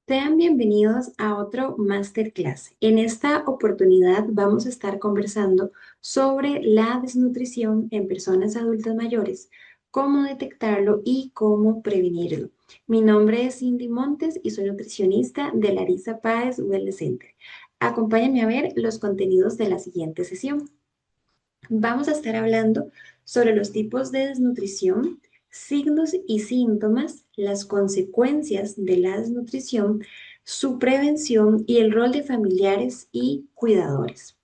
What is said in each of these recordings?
Sean bienvenidos a otro masterclass. En esta oportunidad vamos a estar conversando sobre la desnutrición en personas adultas mayores, cómo detectarlo y cómo prevenirlo. Mi nombre es Cindy Montes y soy nutricionista de Larisa Páez Wellness Center. Acompáñenme a ver los contenidos de la siguiente sesión. Vamos a estar hablando sobre los tipos de desnutrición, signos y síntomas, las consecuencias de la desnutrición, su prevención y el rol de familiares y cuidadores.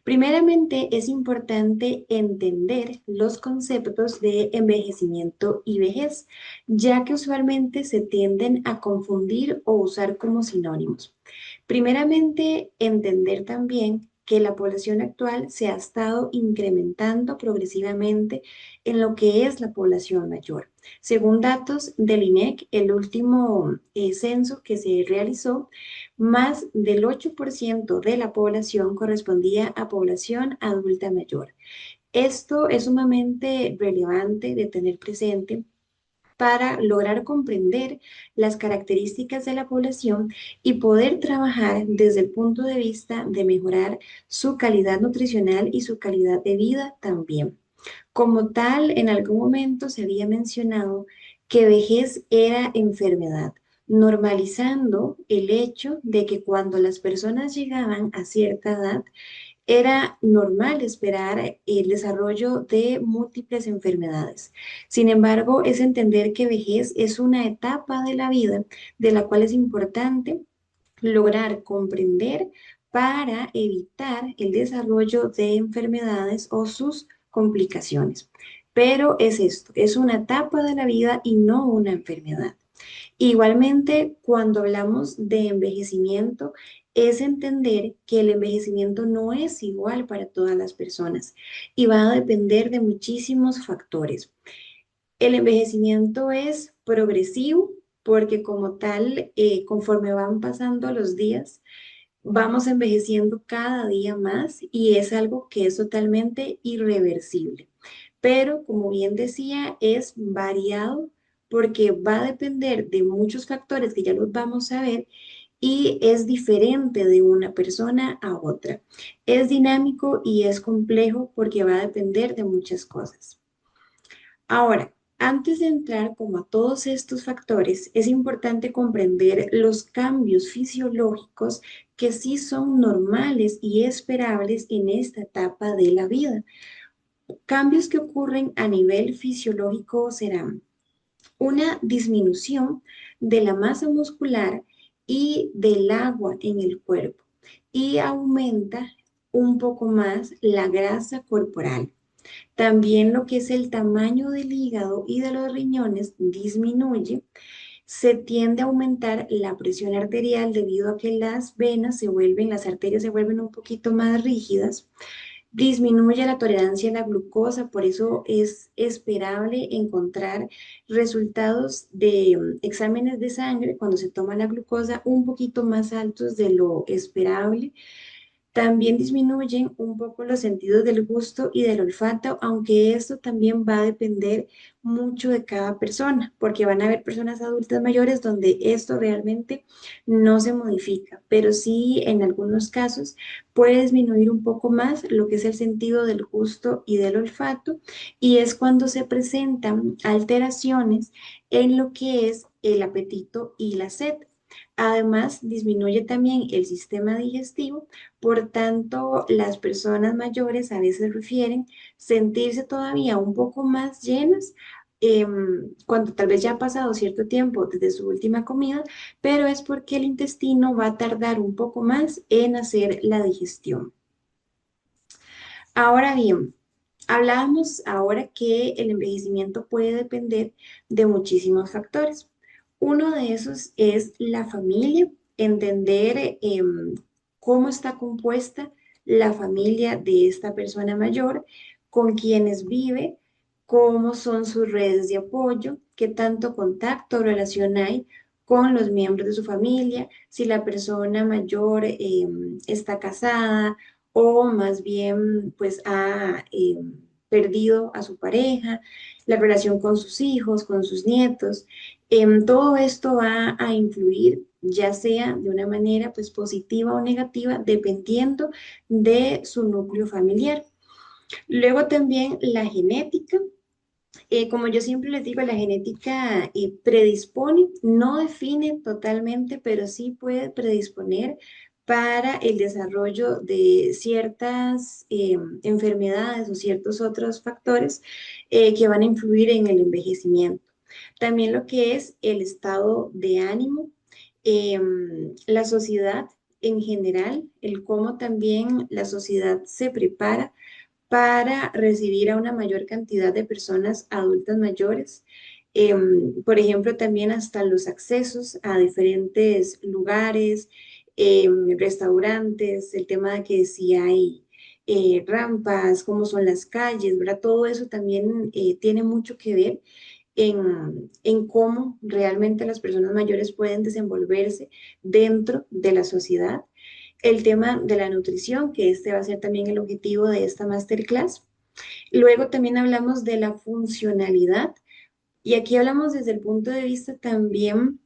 Primeramente, es importante entender los conceptos de envejecimiento y vejez, ya que usualmente se tienden a confundir o usar como sinónimos. Primeramente, entender también que la población actual se ha estado incrementando progresivamente en lo que es la población mayor. Según datos del INEC, el último censo que se realizó, más del 8% de la población correspondía a población adulta mayor. Esto es sumamente relevante de tener presente para lograr comprender las características de la población y poder trabajar desde el punto de vista de mejorar su calidad nutricional y su calidad de vida también. Como tal, en algún momento se había mencionado que vejez era enfermedad, normalizando el hecho de que cuando las personas llegaban a cierta edad, era normal esperar el desarrollo de múltiples enfermedades. Sin embargo, es entender que vejez es una etapa de la vida de la cual es importante lograr comprender para evitar el desarrollo de enfermedades o sus complicaciones. Pero es esto, es una etapa de la vida y no una enfermedad. Igualmente, cuando hablamos de envejecimiento, es entender que el envejecimiento no es igual para todas las personas y va a depender de muchísimos factores. El envejecimiento es progresivo porque como tal, conforme van pasando los días, vamos envejeciendo cada día más y es algo que es totalmente irreversible. Pero como bien decía, es variado porque va a depender de muchos factores que ya los vamos a ver y es diferente de una persona a otra. Es dinámico y es complejo porque va a depender de muchas cosas. Ahora, antes de entrar como a todos estos factores, es importante comprender los cambios fisiológicos que sí son normales y esperables en esta etapa de la vida. Cambios que ocurren a nivel fisiológico serán una disminución de la masa muscular y del agua en el cuerpo y aumenta un poco más la grasa corporal. También lo que es el tamaño del hígado y de los riñones disminuye. Se tiende a aumentar la presión arterial debido a que las arterias se vuelven un poquito más rígidas. Disminuye la tolerancia a la glucosa, por eso es esperable encontrar resultados de exámenes de sangre cuando se toma la glucosa un poquito más altos de lo esperable. También disminuyen un poco los sentidos del gusto y del olfato, aunque esto también va a depender mucho de cada persona, porque van a haber personas adultas mayores donde esto realmente no se modifica, pero sí en algunos casos puede disminuir un poco más lo que es el sentido del gusto y del olfato, y es cuando se presentan alteraciones en lo que es el apetito y la sed. Además, disminuye también el sistema digestivo, por tanto, las personas mayores a veces refieren sentirse todavía un poco más llenas cuando tal vez ya ha pasado cierto tiempo desde su última comida, pero es porque el intestino va a tardar un poco más en hacer la digestión. Ahora bien, hablábamos ahora que el envejecimiento puede depender de muchísimos factores. Uno de esos es la familia, entender cómo está compuesta la familia de esta persona mayor, con quienes vive, cómo son sus redes de apoyo, qué tanto contacto o relación hay con los miembros de su familia, si la persona mayor está casada o más bien pues ha perdido a su pareja, la relación con sus hijos, con sus nietos. Todo esto va a influir ya sea de una manera pues positiva o negativa, dependiendo de su núcleo familiar. Luego también la genética. Como yo siempre les digo, la genética predispone, no define totalmente, pero sí puede predisponer para el desarrollo de ciertas enfermedades o ciertos otros factores que van a influir en el envejecimiento. También lo que es el estado de ánimo, la sociedad en general, el cómo también la sociedad se prepara para recibir a una mayor cantidad de personas adultas mayores. Por ejemplo, también hasta los accesos a diferentes lugares, restaurantes, el tema de que si hay rampas, cómo son las calles, ¿verdad? Todo eso también tiene mucho que ver en cómo realmente las personas mayores pueden desenvolverse dentro de la sociedad. El tema de la nutrición, que este va a ser también el objetivo de esta masterclass. Luego también hablamos de la funcionalidad y aquí hablamos desde el punto de vista también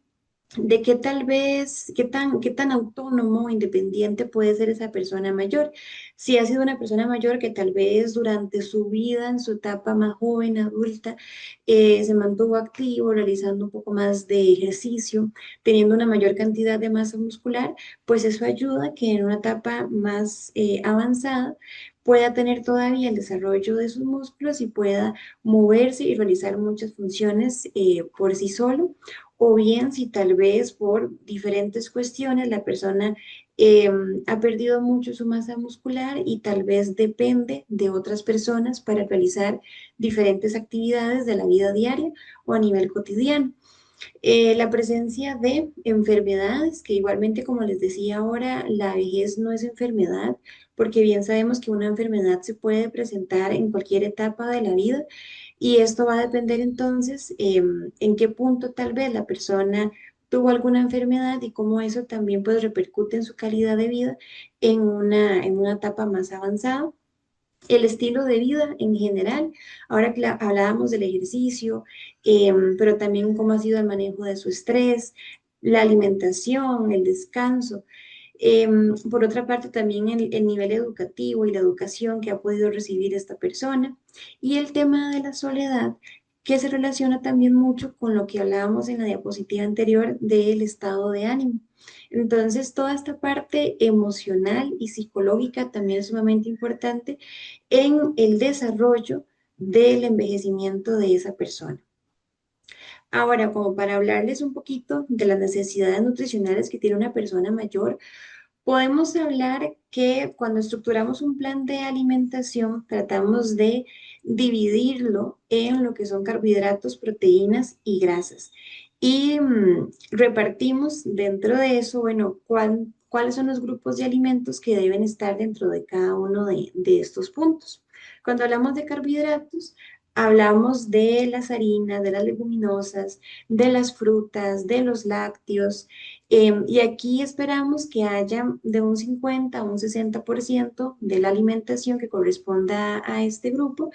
de qué tal vez, qué tan autónomo o independiente puede ser esa persona mayor. Si ha sido una persona mayor que tal vez durante su vida, en su etapa más joven, adulta, se mantuvo activo, realizando un poco más de ejercicio, teniendo una mayor cantidad de masa muscular, pues eso ayuda a que en una etapa más avanzada pueda tener todavía el desarrollo de sus músculos y pueda moverse y realizar muchas funciones por sí solo, o bien si tal vez por diferentes cuestiones la persona eh, ha perdido mucho su masa muscular y tal vez depende de otras personas para realizar diferentes actividades de la vida diaria o a nivel cotidiano. La presencia de enfermedades, que igualmente como les decía ahora, la vejez no es enfermedad, porque bien sabemos que una enfermedad se puede presentar en cualquier etapa de la vida y esto va a depender entonces en qué punto tal vez la persona tuvo alguna enfermedad y cómo eso también pues repercute en su calidad de vida en una etapa más avanzada. El estilo de vida en general, ahora que hablábamos del ejercicio, pero también cómo ha sido el manejo de su estrés, la alimentación, el descanso. Por otra parte, también el nivel educativo y la educación que ha podido recibir esta persona y el tema de la soledad, que se relaciona también mucho con lo que hablábamos en la diapositiva anterior del estado de ánimo. Entonces, toda esta parte emocional y psicológica también es sumamente importante en el desarrollo del envejecimiento de esa persona. Ahora, como para hablarles un poquito de las necesidades nutricionales que tiene una persona mayor, podemos hablar que cuando estructuramos un plan de alimentación, tratamos de dividirlo en lo que son carbohidratos, proteínas y grasas. Y repartimos dentro de eso, bueno, cuáles son los grupos de alimentos que deben estar dentro de cada uno de estos puntos. Cuando hablamos de carbohidratos, hablamos de las harinas, de las leguminosas, de las frutas, de los lácteos, y aquí esperamos que haya de un 50 a un 60% de la alimentación que corresponda a este grupo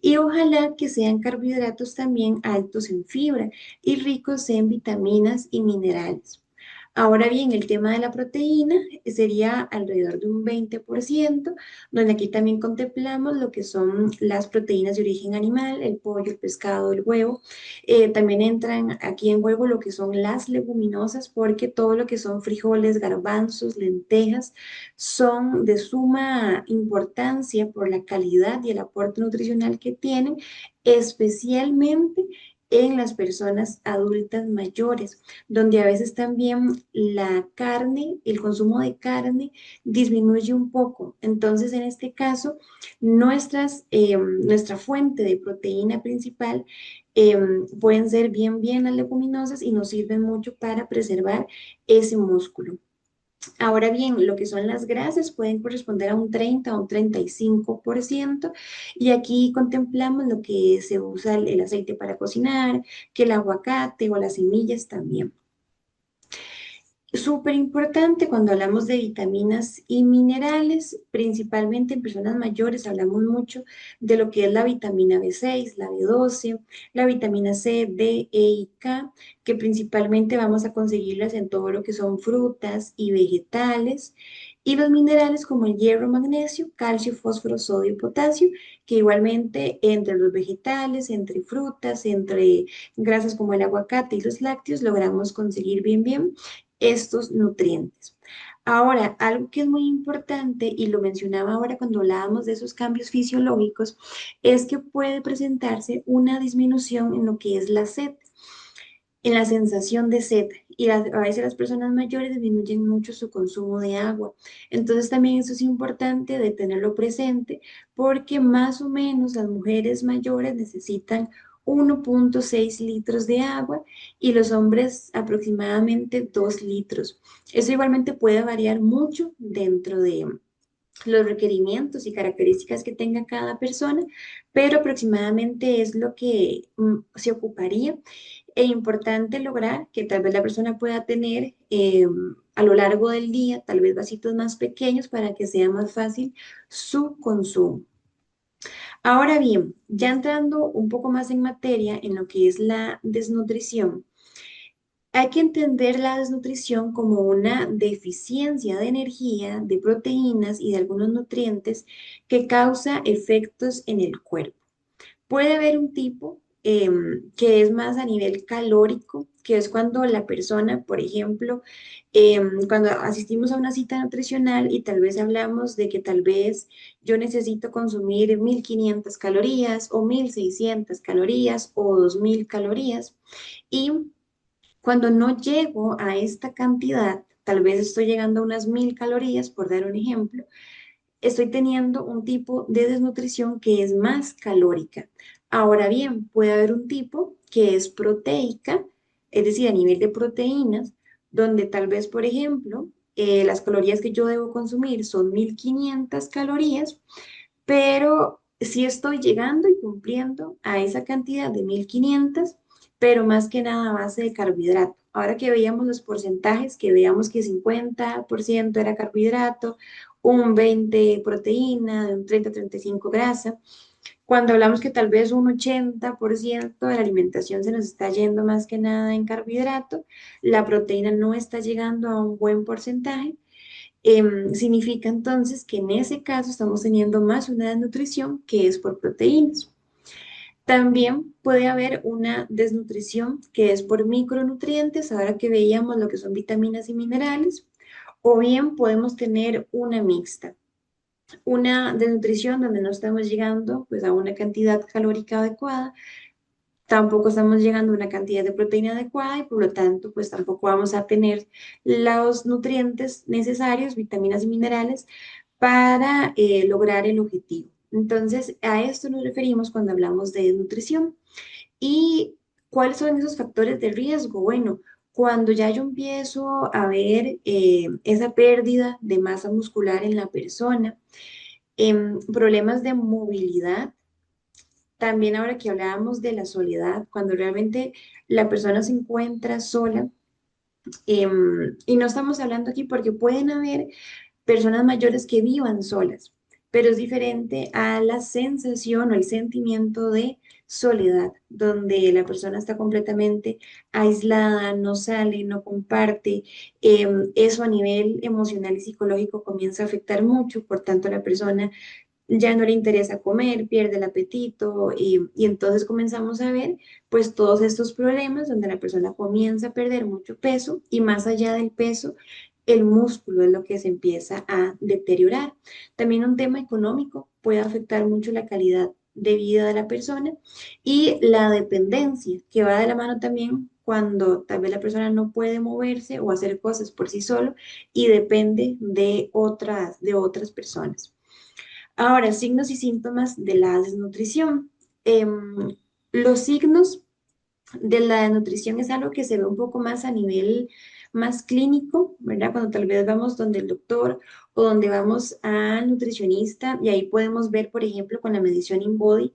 y ojalá que sean carbohidratos también altos en fibra y ricos en vitaminas y minerales. Ahora bien, el tema de la proteína sería alrededor de un 20%, donde aquí también contemplamos lo que son las proteínas de origen animal, el pollo, el pescado, el huevo. También entran aquí en juego lo que son las leguminosas, porque todo lo que son frijoles, garbanzos, lentejas, son de suma importancia por la calidad y el aporte nutricional que tienen, especialmente en las personas adultas mayores, donde a veces también la carne, el consumo de carne disminuye un poco. Entonces, en este caso, nuestra fuente de proteína principal pueden ser bien las leguminosas y nos sirven mucho para preservar ese músculo. Ahora bien, lo que son las grasas pueden corresponder a un 30 o un 35% y aquí contemplamos lo que se usa el aceite para cocinar, que el aguacate o las semillas también. Súper importante cuando hablamos de vitaminas y minerales, principalmente en personas mayores, hablamos mucho de lo que es la vitamina B6, la B12, la vitamina C, D, E y K, que principalmente vamos a conseguirlas en todo lo que son frutas y vegetales, y los minerales como el hierro, magnesio, calcio, fósforo, sodio y potasio, que igualmente entre los vegetales, entre frutas, entre grasas como el aguacate y los lácteos, logramos conseguir bien estos nutrientes. Ahora, algo que es muy importante, y lo mencionaba ahora cuando hablábamos de esos cambios fisiológicos, es que puede presentarse una disminución en lo que es la sed, en la sensación de sed. Y a veces las personas mayores disminuyen mucho su consumo de agua. Entonces también eso es importante de tenerlo presente porque más o menos las mujeres mayores necesitan 1,6 litros de agua y los hombres aproximadamente 2 litros. Eso igualmente puede variar mucho dentro de los requerimientos y características que tenga cada persona, pero aproximadamente es lo que se ocuparía. E importante lograr que tal vez la persona pueda tener a lo largo del día, tal vez vasitos más pequeños para que sea más fácil su consumo. Ahora bien, ya entrando un poco más en materia en lo que es la desnutrición, hay que entender la desnutrición como una deficiencia de energía, de proteínas y de algunos nutrientes que causa efectos en el cuerpo. Puede haber un tipo que es más a nivel calórico, que es cuando la persona, por ejemplo, cuando asistimos a una cita nutricional y tal vez hablamos de que tal vez yo necesito consumir 1.500 calorías o 1.600 calorías o 2.000 calorías y cuando no llego a esta cantidad, tal vez estoy llegando a unas 1.000 calorías, por dar un ejemplo, estoy teniendo un tipo de desnutrición que es más calórica. Ahora bien, puede haber un tipo que es proteica, es decir, a nivel de proteínas, donde tal vez, por ejemplo, las calorías que yo debo consumir son 1.500 calorías, pero sí estoy llegando y cumpliendo a esa cantidad de 1.500, pero más que nada a base de carbohidrato. Ahora que veíamos los porcentajes, que veíamos que 50% era carbohidrato, un 20 proteína, un 30-35 grasa. Cuando hablamos que tal vez un 80% de la alimentación se nos está yendo más que nada en carbohidrato, la proteína no está llegando a un buen porcentaje, significa entonces que en ese caso estamos teniendo más una desnutrición que es por proteínas. También puede haber una desnutrición que es por micronutrientes, ahora que veíamos lo que son vitaminas y minerales, o bien podemos tener una mixta, una desnutrición donde no estamos llegando pues a una cantidad calórica adecuada, tampoco estamos llegando a una cantidad de proteína adecuada y por lo tanto pues tampoco vamos a tener los nutrientes necesarios, vitaminas y minerales para lograr el objetivo. Entonces, a esto nos referimos cuando hablamos de nutrición. ¿Y cuáles son esos factores de riesgo? Bueno, cuando ya yo empiezo a ver esa pérdida de masa muscular en la persona, problemas de movilidad, también ahora que hablábamos de la soledad, cuando realmente la persona se encuentra sola, y no estamos hablando aquí porque pueden haber personas mayores que vivan solas, pero es diferente a la sensación o el sentimiento de soledad, donde la persona está completamente aislada, no sale, no comparte. Eso a nivel emocional y psicológico comienza a afectar mucho, por tanto la persona ya no le interesa comer, pierde el apetito y entonces comenzamos a ver pues todos estos problemas donde la persona comienza a perder mucho peso y más allá del peso, el músculo es lo que se empieza a deteriorar. También un tema económico puede afectar mucho la calidad de vida de la persona y la dependencia que va de la mano también cuando tal vez la persona no puede moverse o hacer cosas por sí solo y depende de otras personas. Ahora, signos y síntomas de la desnutrición. Los signos de la desnutrición es algo que se ve un poco más a nivel más clínico, ¿verdad? Cuando tal vez vamos donde el doctor o donde vamos al nutricionista y ahí podemos ver, por ejemplo, con la medición InBody,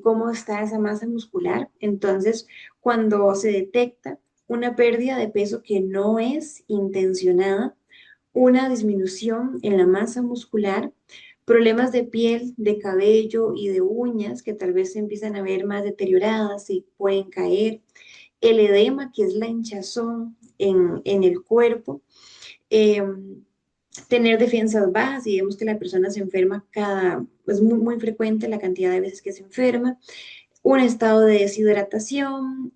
cómo está esa masa muscular. Entonces, cuando se detecta una pérdida de peso que no es intencionada, una disminución en la masa muscular, problemas de piel, de cabello y de uñas que tal vez se empiezan a ver más deterioradas y pueden caer, el edema, que es la hinchazón en el cuerpo, eh, tener defensas bajas, y vemos que la persona se enferma es muy frecuente la cantidad de veces que se enferma, un estado de deshidratación,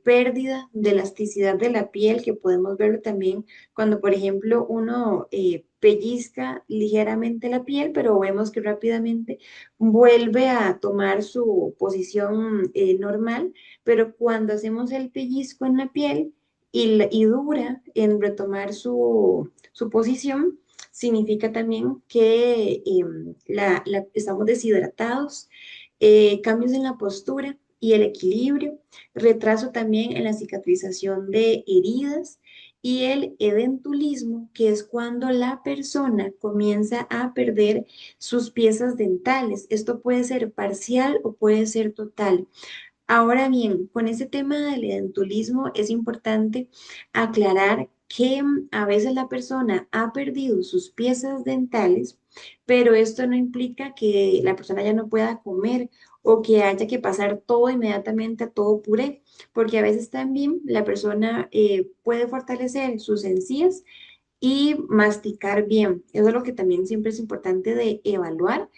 pérdida de elasticidad de la piel, que podemos verlo también cuando, por ejemplo, uno pellizca ligeramente la piel, pero vemos que rápidamente vuelve a tomar su posición normal, pero cuando hacemos el pellizco en la piel y dura en retomar su posición, significa también que estamos deshidratados, cambios en la postura y el equilibrio, retraso también en la cicatrización de heridas y el edentulismo, que es cuando la persona comienza a perder sus piezas dentales. Esto puede ser parcial o puede ser total. Ahora bien, con ese tema del edentulismo es importante aclarar que a veces la persona ha perdido sus piezas dentales, pero esto no implica que la persona ya no pueda comer o que haya que pasar todo inmediatamente a todo puré, porque a veces también la persona puede fortalecer sus encías y masticar bien. Eso es lo que también siempre es importante de evaluar.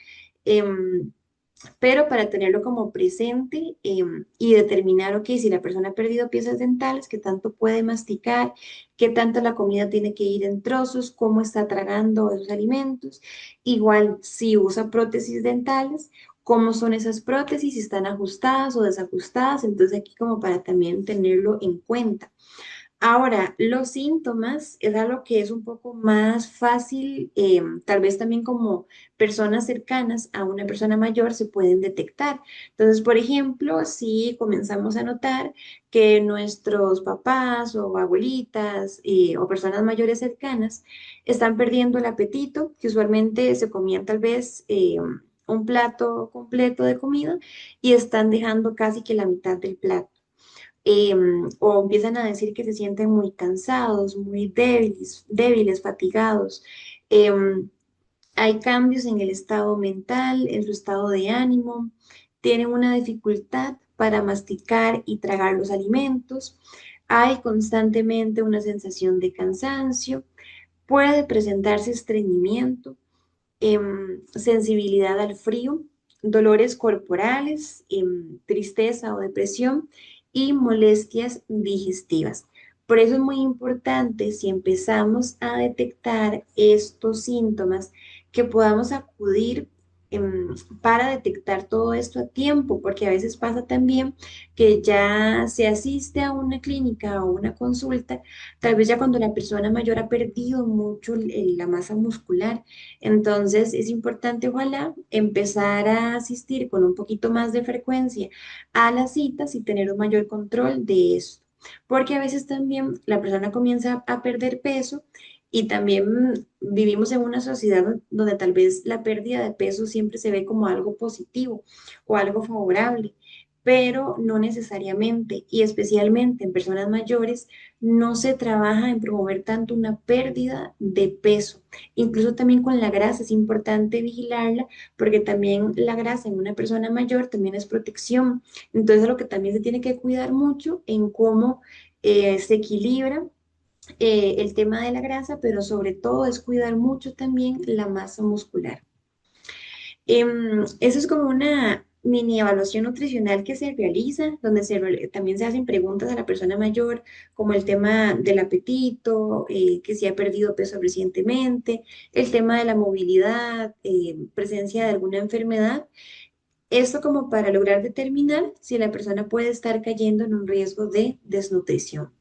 Pero para tenerlo como presente, y determinar, ok, si la persona ha perdido piezas dentales, qué tanto puede masticar, qué tanto la comida tiene que ir en trozos, cómo está tragando esos alimentos. Igual, si usa prótesis dentales, cómo son esas prótesis, si están ajustadas o desajustadas. Entonces aquí como para también tenerlo en cuenta. Ahora, los síntomas es algo que es un poco más fácil, tal vez también como personas cercanas a una persona mayor se pueden detectar. Entonces, por ejemplo, si comenzamos a notar que nuestros papás o abuelitas o personas mayores cercanas están perdiendo el apetito, que usualmente se comían tal vez un plato completo de comida y están dejando casi que la mitad del plato, o empiezan a decir que se sienten muy cansados, muy débiles, fatigados. Em, Hay cambios en el estado mental, en su estado de ánimo, tienen una dificultad para masticar y tragar los alimentos, hay constantemente una sensación de cansancio, puede presentarse estreñimiento, sensibilidad al frío, dolores corporales, tristeza o depresión y molestias digestivas. Por eso es muy importante, si empezamos a detectar estos síntomas, que podamos acudir para detectar todo esto a tiempo, porque a veces pasa también que ya se asiste a una clínica o una consulta, tal vez ya cuando la persona mayor ha perdido mucho la masa muscular. Entonces es importante, ojalá, empezar a asistir con un poquito más de frecuencia a las citas y tener un mayor control de esto. Porque a veces también la persona comienza a perder peso y también vivimos en una sociedad donde tal vez la pérdida de peso siempre se ve como algo positivo o algo favorable, pero no necesariamente, y especialmente en personas mayores no se trabaja en promover tanto una pérdida de peso. Incluso también con la grasa es importante vigilarla, porque también la grasa en una persona mayor también es protección. Entonces, lo que también se tiene que cuidar mucho en cómo se equilibra el tema de la grasa, pero sobre todo es cuidar mucho también la masa muscular. Eso es como una mini evaluación nutricional que se realiza, donde también se hacen preguntas a la persona mayor, como el tema del apetito, que si ha perdido peso recientemente, el tema de la movilidad, presencia de alguna enfermedad. Esto como para lograr determinar si la persona puede estar cayendo en un riesgo de desnutrición.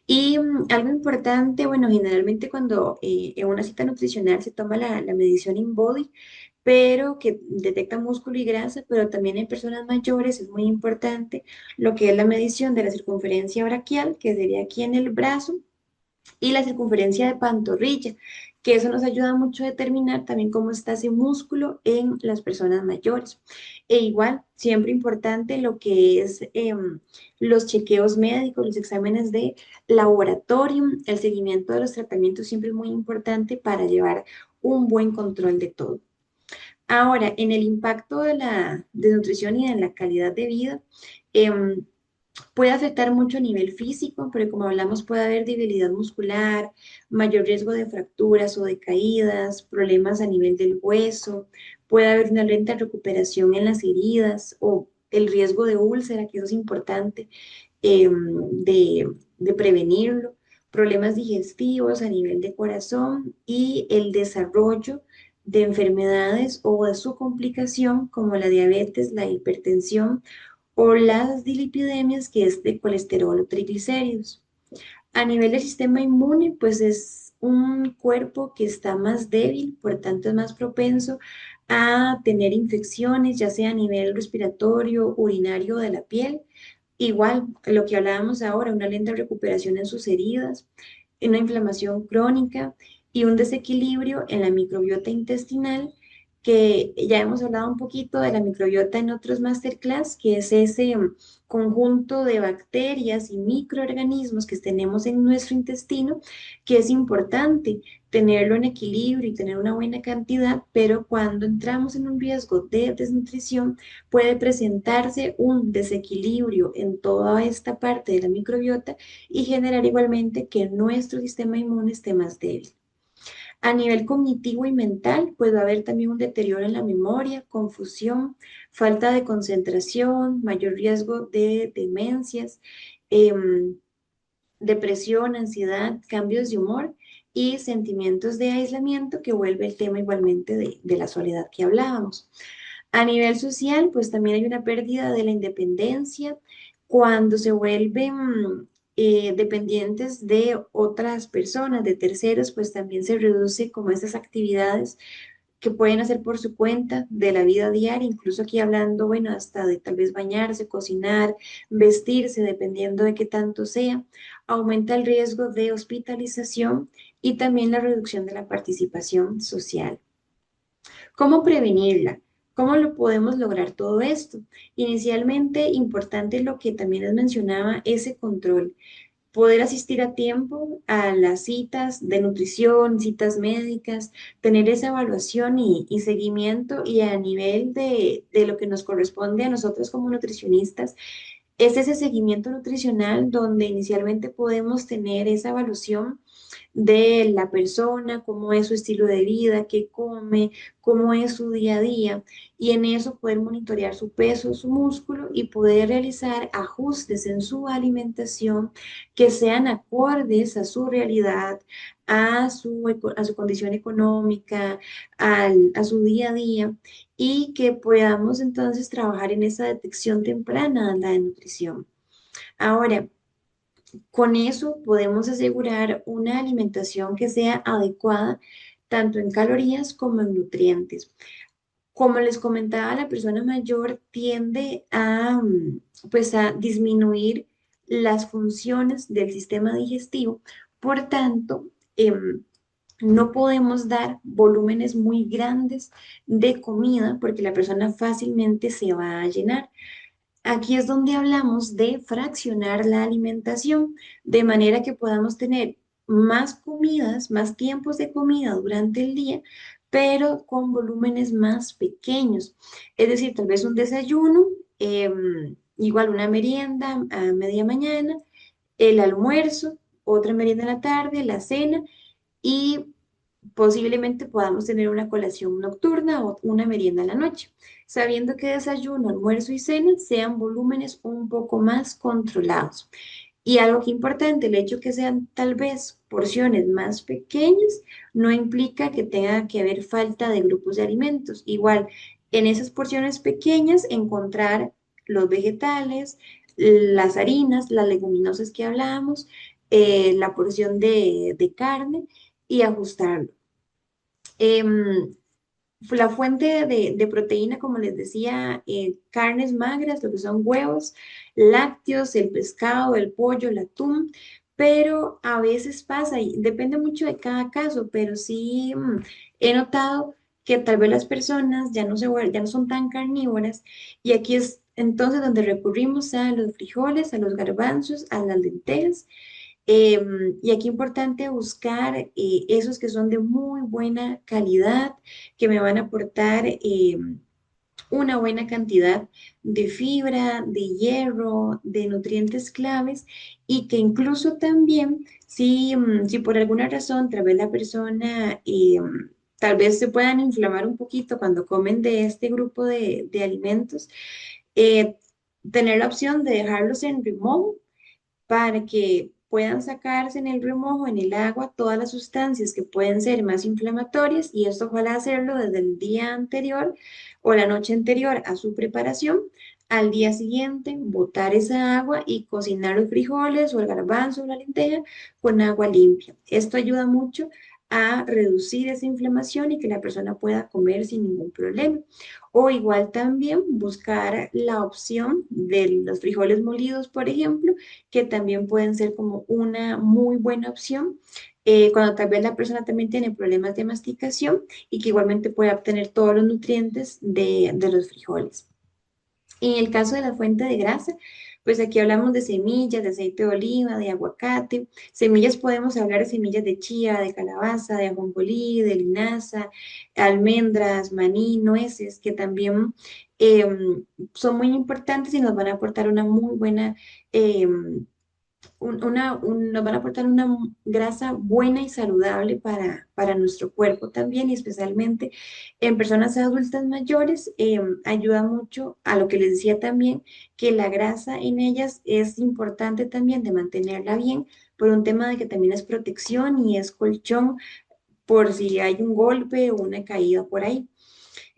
Y algo importante, bueno, generalmente cuando en una cita nutricional se toma la medición InBody, pero que detecta músculo y grasa, pero también en personas mayores es muy importante lo que es la medición de la circunferencia braquial, que sería aquí en el brazo, y la circunferencia de pantorrilla, que eso nos ayuda mucho a determinar también cómo está ese músculo en las personas mayores. E igual, siempre importante lo que es los chequeos médicos, los exámenes de laboratorio, el seguimiento de los tratamientos siempre es muy importante para llevar un buen control de todo. Ahora, en el impacto de la desnutrición y en la calidad de vida, em, puede afectar mucho a nivel físico, pero como hablamos, puede haber debilidad muscular, mayor riesgo de fracturas o de caídas, problemas a nivel del hueso, puede haber una lenta recuperación en las heridas o el riesgo de úlcera, que eso es importante de prevenirlo, problemas digestivos a nivel de corazón y el desarrollo de enfermedades o de su complicación como la diabetes, la hipertensión o las dilipidemias, que es de colesterol o triglicéridos. A nivel del sistema inmune, pues es un cuerpo que está más débil, por tanto es más propenso a tener infecciones, ya sea a nivel respiratorio, urinario o de la piel. Igual, lo que hablábamos ahora, una lenta recuperación en sus heridas, una inflamación crónica y un desequilibrio en la microbiota intestinal, que ya hemos hablado un poquito de la microbiota en otros masterclass, que es ese conjunto de bacterias y microorganismos que tenemos en nuestro intestino, que es importante tenerlo en equilibrio y tener una buena cantidad, pero cuando entramos en un riesgo de desnutrición, puede presentarse un desequilibrio en toda esta parte de la microbiota y generar igualmente que nuestro sistema inmune esté más débil. A nivel cognitivo y mental, puede haber también un deterioro en la memoria, confusión, falta de concentración, mayor riesgo de demencias, em, depresión, ansiedad, cambios de humor y sentimientos de aislamiento, que vuelve el tema igualmente de la soledad que hablábamos. A nivel social, pues también hay una pérdida de la independencia cuando se vuelven dependientes de otras personas, de terceros, pues también se reduce como esas actividades que pueden hacer por su cuenta de la vida diaria, incluso aquí hablando, bueno, hasta de tal vez bañarse, cocinar, vestirse, dependiendo de qué tanto sea, aumenta el riesgo de hospitalización y también la reducción de la participación social. ¿Cómo prevenirla? ¿Cómo lo podemos lograr todo esto? Inicialmente, importante lo que también les mencionaba, ese control, poder asistir a tiempo a las citas de nutrición, citas médicas, tener esa evaluación y seguimiento y a nivel de lo que nos corresponde a nosotros como nutricionistas, es ese seguimiento nutricional donde inicialmente podemos tener esa evaluación de la persona, cómo es su estilo de vida, qué come, cómo es su día a día, y en eso poder monitorear su peso, su músculo y poder realizar ajustes en su alimentación que sean acordes a su realidad, a su condición económica, a su día a día, y que podamos entonces trabajar en esa detección temprana de la nutrición. Ahora, con eso podemos asegurar una alimentación que sea adecuada tanto en calorías como en nutrientes. Como les comentaba, la persona mayor tiende a, pues a disminuir las funciones del sistema digestivo. Por tanto, no podemos dar volúmenes muy grandes de comida porque la persona fácilmente se va a llenar. Aquí es donde hablamos de fraccionar la alimentación, de manera que podamos tener más comidas, más tiempos de comida durante el día, pero con volúmenes más pequeños. Es decir, tal vez un desayuno, igual una merienda a media mañana, el almuerzo, otra merienda en la tarde, la cena y posiblemente podamos tener una colación nocturna o una merienda en la noche, sabiendo que desayuno, almuerzo y cena sean volúmenes un poco más controlados. Y algo que importante, el hecho que sean tal vez porciones más pequeñas no implica que tenga que haber falta de grupos de alimentos. Igual, en esas porciones pequeñas encontrar los vegetales, las harinas, las leguminosas que hablábamos, la porción de carne y ajustarlo. Em, la fuente de proteína, como les decía, carnes magras, lo que son huevos, lácteos, el pescado, el pollo, el atún, pero a veces pasa y depende mucho de cada caso, pero sí he notado que tal vez las personas ya no son tan carnívoras y aquí es entonces donde recurrimos a los frijoles, a los garbanzos, a las lentejas. Y aquí es importante buscar esos que son de muy buena calidad, que me van a aportar una buena cantidad de fibra, de hierro, de nutrientes claves y que incluso también si por alguna razón tal vez la persona tal vez se puedan inflamar un poquito cuando comen de este grupo de alimentos, eh, tener la opción de dejarlos en remojo para que puedan sacarse en el remojo, en el agua, todas las sustancias que pueden ser más inflamatorias y esto ojalá hacerlo desde el día anterior o la noche anterior a su preparación. Al día siguiente, botar esa agua y cocinar los frijoles o el garbanzo o la lenteja con agua limpia. Esto ayuda mucho a reducir esa inflamación y que la persona pueda comer sin ningún problema. O igual también buscar la opción de los frijoles molidos, por ejemplo, que también pueden ser como una muy buena opción cuando tal vez la persona también tiene problemas de masticación y que igualmente puede obtener todos los nutrientes de los frijoles. En el caso de la fuente de grasa, pues aquí hablamos de semillas, de aceite de oliva, de aguacate. Semillas podemos hablar de semillas de chía, de calabaza, de ajonjolí, de linaza, almendras, maní, nueces, que también son muy importantes y nos van a aportar una muy buena nos van a aportar una grasa buena y saludable para nuestro cuerpo también y especialmente en personas adultas mayores. Ayuda mucho a lo que les decía también, que la grasa en ellas es importante también de mantenerla bien por un tema de que también es protección y es colchón por si hay un golpe o una caída por ahí.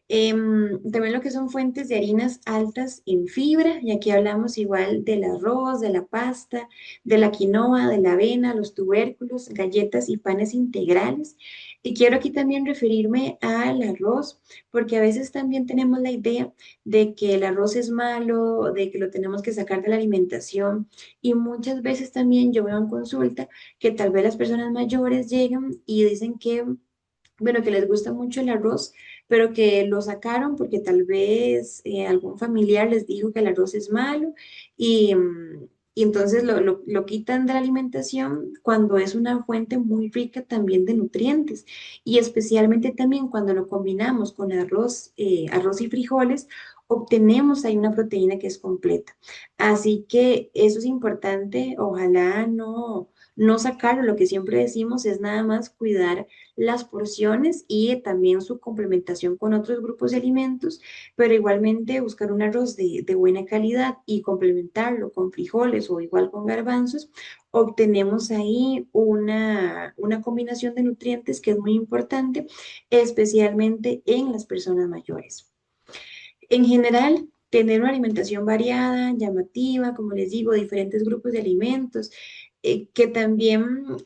También lo que son fuentes de harinas altas en fibra, y aquí hablamos igual del arroz, de la pasta, de la quinoa, de la avena, los tubérculos, galletas y panes integrales. Y quiero aquí también referirme al arroz, porque a veces también tenemos la idea de que el arroz es malo, de que lo tenemos que sacar de la alimentación, y muchas veces también yo veo en consulta que tal vez las personas mayores llegan y dicen que bueno, que les gusta mucho el arroz, pero que lo sacaron porque tal vez algún familiar les dijo que el arroz es malo y, y entonces lo quitan de la alimentación cuando es una fuente muy rica también de nutrientes y especialmente también cuando lo combinamos con arroz, arroz y frijoles, obtenemos ahí una proteína que es completa. Así que eso es importante, ojalá no sacarlo, lo que siempre decimos es nada más cuidar las porciones y también su complementación con otros grupos de alimentos, pero igualmente buscar un arroz de buena calidad y complementarlo con frijoles o igual con garbanzos, obtenemos ahí una combinación de nutrientes que es muy importante, especialmente en las personas mayores. En general, tener una alimentación variada, llamativa, como les digo, diferentes grupos de alimentos, que también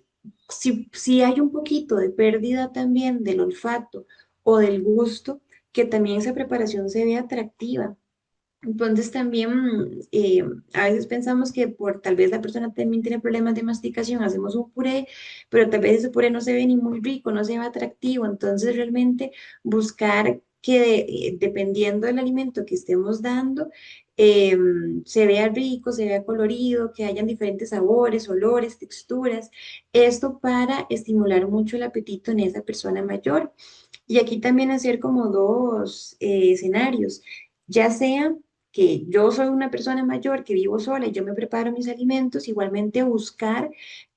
si hay un poquito de pérdida también del olfato o del gusto, que también esa preparación se vea atractiva. Entonces también a veces pensamos que por tal vez la persona también tiene problemas de masticación, hacemos un puré, pero tal vez ese puré no se ve ni muy rico, no se ve atractivo. Entonces realmente buscar que dependiendo del alimento que estemos dando, se vea rico, se vea colorido, que hayan diferentes sabores, olores, texturas. Esto para estimular mucho el apetito en esa persona mayor. Y aquí también hacer como dos escenarios, ya sea que yo soy una persona mayor que vivo sola y yo me preparo mis alimentos, igualmente buscar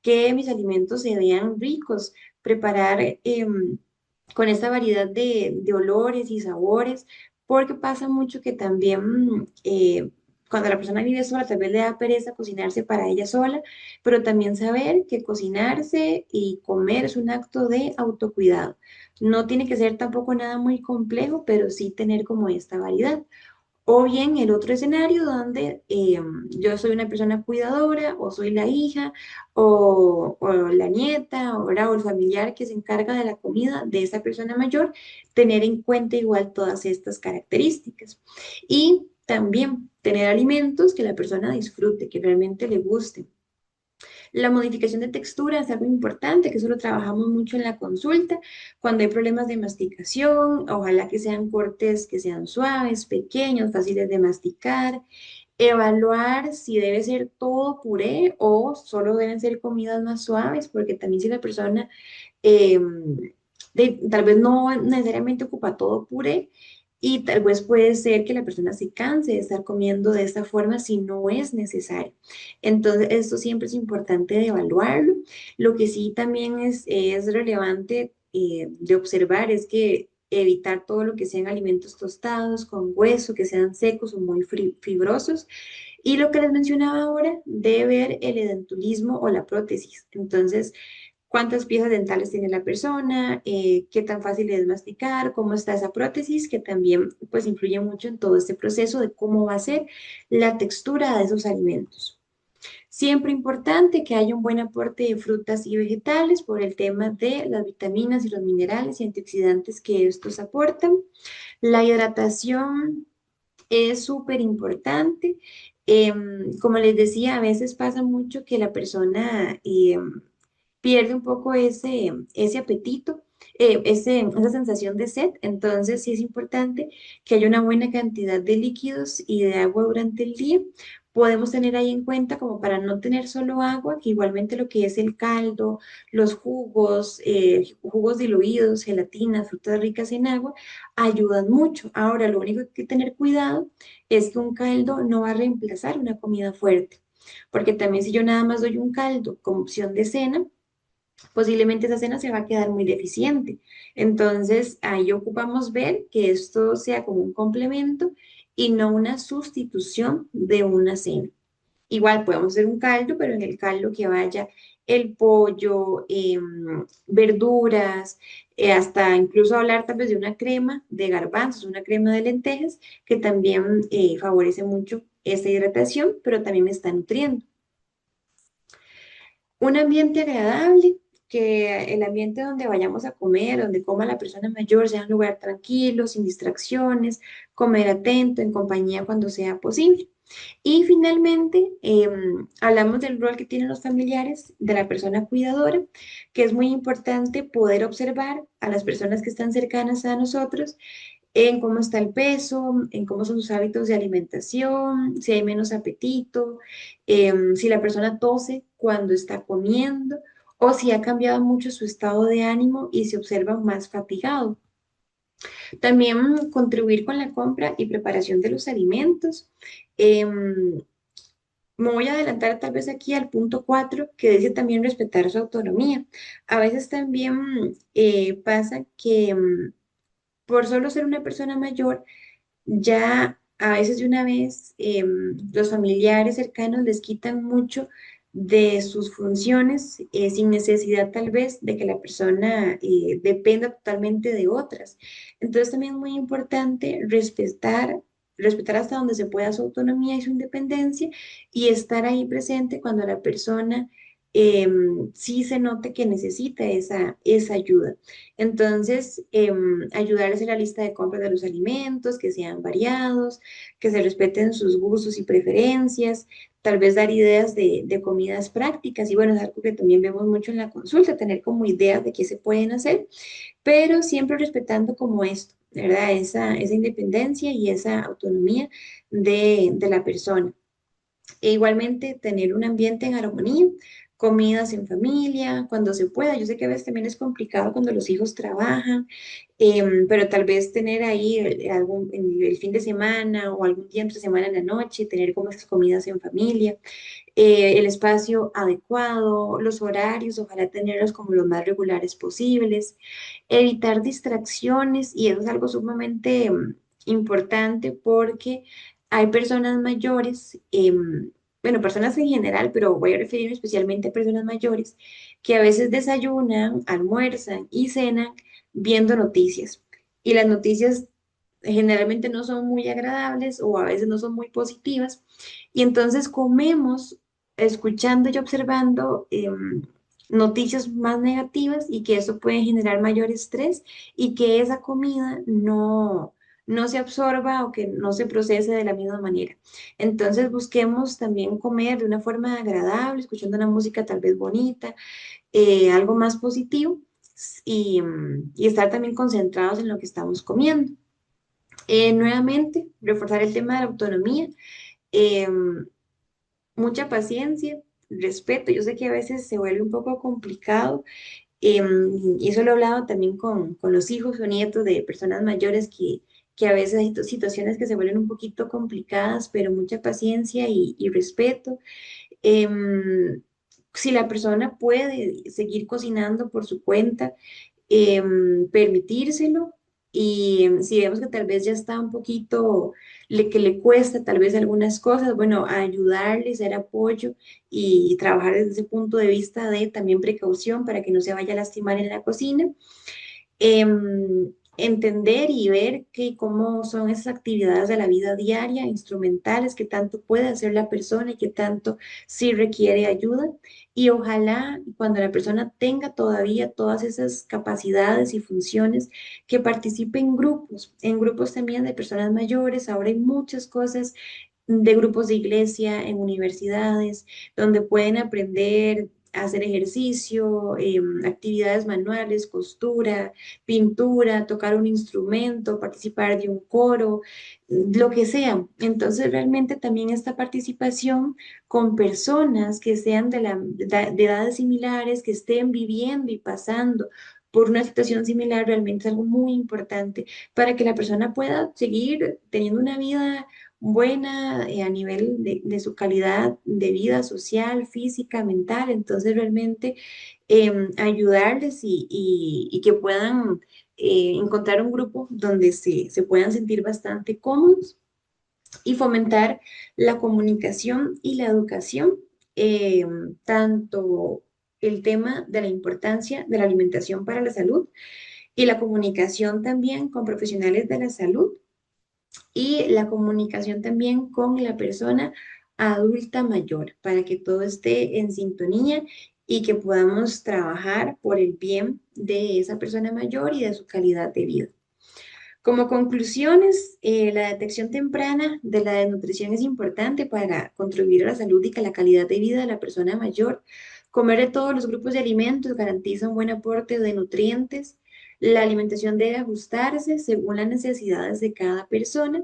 que mis alimentos se vean ricos, preparar con esta variedad de olores y sabores, porque pasa mucho que también cuando la persona vive sola, tal vez le da pereza cocinarse para ella sola, pero también saber que cocinarse y comer es un acto de autocuidado. No tiene que ser tampoco nada muy complejo, pero sí tener como esta variedad. O bien el otro escenario donde yo soy una persona cuidadora o soy la hija o la nieta o el familiar que se encarga de la comida de esa persona mayor, tener en cuenta igual todas estas características. Y también tener alimentos que la persona disfrute, que realmente le gusten. La modificación de textura es algo importante, que eso lo trabajamos mucho en la consulta, cuando hay problemas de masticación, ojalá que sean cortes que sean suaves, pequeños, fáciles de masticar. Evaluar si debe ser todo puré o solo deben ser comidas más suaves, porque también si la persona eh, tal vez no necesariamente ocupa todo puré y tal vez puede ser que la persona se canse de estar comiendo de esta forma si no es necesario. Entonces, esto siempre es importante de evaluarlo. Lo que sí también es relevante de observar es que evitar todo lo que sean alimentos tostados con hueso, que sean secos o muy fibrosos. Y lo que les mencionaba ahora, de ver el edentulismo o la prótesis. Entonces, cuántas piezas dentales tiene la persona, qué tan fácil es masticar, cómo está esa prótesis, que también pues influye mucho en todo este proceso de cómo va a ser la textura de esos alimentos. Siempre importante que haya un buen aporte de frutas y vegetales por el tema de las vitaminas y los minerales y antioxidantes que estos aportan. La hidratación es súper importante. Como les decía, a veces pasa mucho que la persona pierde un poco ese apetito, esa sensación de sed. Entonces, sí es importante que haya una buena cantidad de líquidos y de agua durante el día. Podemos tener ahí en cuenta como para no tener solo agua, que igualmente lo que es el caldo, los jugos, jugos diluidos, gelatina, frutas ricas en agua, ayudan mucho. Ahora, lo único que hay que tener cuidado es que un caldo no va a reemplazar una comida fuerte, porque también si yo nada más doy un caldo como opción de cena, posiblemente esa cena se va a quedar muy deficiente. Entonces, ahí ocupamos ver que esto sea como un complemento y no una sustitución de una cena. Igual podemos hacer un caldo, pero en el caldo que vaya el pollo, verduras, hasta incluso hablar tal vez de una crema de garbanzos, una crema de lentejas, que también favorece mucho esta hidratación, pero también me está nutriendo. Un ambiente agradable, que el ambiente donde vayamos a comer, donde coma la persona mayor, sea un lugar tranquilo, sin distracciones, comer atento, en compañía cuando sea posible. Y finalmente, hablamos del rol que tienen los familiares de la persona cuidadora, que es muy importante poder observar a las personas que están cercanas a nosotros en cómo está el peso, en cómo son sus hábitos de alimentación, si hay menos apetito, si la persona tose cuando está comiendo o si ha cambiado mucho su estado de ánimo y se observa más fatigado. También contribuir con la compra y preparación de los alimentos. Me voy a adelantar tal vez aquí al punto 4 que dice también respetar su autonomía. A veces también pasa que por solo ser una persona mayor, ya a veces de una vez los familiares cercanos les quitan mucho de sus funciones sin necesidad tal vez de que la persona dependa totalmente de otras. Entonces también es muy importante respetar hasta donde se pueda su autonomía y su independencia y estar ahí presente cuando la persona sí se note que necesita esa ayuda. Entonces, ayudar a hacer la lista de compras de los alimentos, que sean variados, que se respeten sus gustos y preferencias, tal vez dar ideas de comidas prácticas. Y bueno, es algo que también vemos mucho en la consulta, tener como ideas de qué se pueden hacer, pero siempre respetando como esto, ¿verdad? Esa independencia y esa autonomía de la persona. E igualmente tener un ambiente en armonía, comidas en familia, cuando se pueda. Yo sé que a veces también es complicado cuando los hijos trabajan, pero tal vez tener ahí el fin de semana o algún día entre semana en la noche, tener como esas comidas en familia, el espacio adecuado, los horarios, ojalá tenerlos como los más regulares posibles, evitar distracciones y eso es algo sumamente importante porque hay personas mayores, bueno, personas en general, pero voy a referirme especialmente a personas mayores que a veces desayunan, almuerzan y cenan viendo noticias. Y las noticias generalmente no son muy agradables o a veces no son muy positivas. Y entonces comemos escuchando y observando noticias más negativas y que eso puede generar mayor estrés y que esa comida no se absorba o que no se procese de la misma manera. Entonces busquemos también comer de una forma agradable, escuchando una música tal vez bonita, algo más positivo y estar también concentrados en lo que estamos comiendo. Nuevamente, reforzar el tema de la autonomía. em, Mucha paciencia, respeto. Yo sé que a veces se vuelve un poco complicado, y eso lo he hablado también con los hijos o nietos de personas mayores que a veces hay situaciones que se vuelven un poquito complicadas, pero mucha paciencia y respeto. Em, si la persona puede seguir cocinando por su cuenta, permitírselo. Y si vemos que tal vez ya está un poquito, que le cuesta tal vez algunas cosas, bueno, ayudarle, ser apoyo y trabajar desde ese punto de vista de también precaución para que no se vaya a lastimar en la cocina. Entender y ver cómo son esas actividades de la vida diaria, instrumentales, que tanto puede hacer la persona y que tanto sí requiere ayuda. Y ojalá cuando la persona tenga todavía todas esas capacidades y funciones, que participe en grupos también de personas mayores. Ahora hay muchas cosas de grupos de iglesia, en universidades, donde pueden aprender a hacer ejercicio, actividades manuales, costura, pintura, tocar un instrumento, participar de un coro, lo que sea. Entonces, realmente también esta participación con personas que sean de edades similares, que estén viviendo y pasando por una situación similar, realmente es algo muy importante para que la persona pueda seguir teniendo una vida buena, a nivel de su calidad de vida social, física, mental. Entonces, realmente ayudarles y que puedan encontrar un grupo donde se puedan sentir bastante cómodos y fomentar la comunicación y la educación, eh, tanto el tema de la importancia de la alimentación para la salud y la comunicación también con profesionales de la salud y la comunicación también con la persona adulta mayor para que todo esté en sintonía y que podamos trabajar por el bien de esa persona mayor y de su calidad de vida. Como conclusiones, la detección temprana de la desnutrición es importante para contribuir a la salud y a la calidad de vida de la persona mayor. Comer de todos los grupos de alimentos garantiza un buen aporte de nutrientes. La alimentación debe ajustarse según las necesidades de cada persona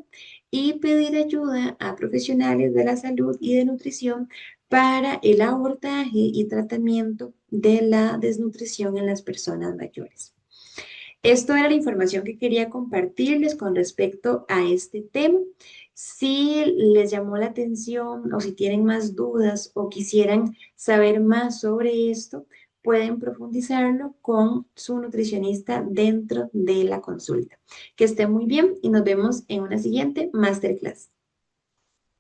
y pedir ayuda a profesionales de la salud y de nutrición para el abordaje y tratamiento de la desnutrición en las personas mayores. Esto era la información que quería compartirles con respecto a este tema. Si les llamó la atención o si tienen más dudas o quisieran saber más sobre esto, pueden profundizarlo con su nutricionista dentro de la consulta. Que esté muy bien y nos vemos en una siguiente masterclass.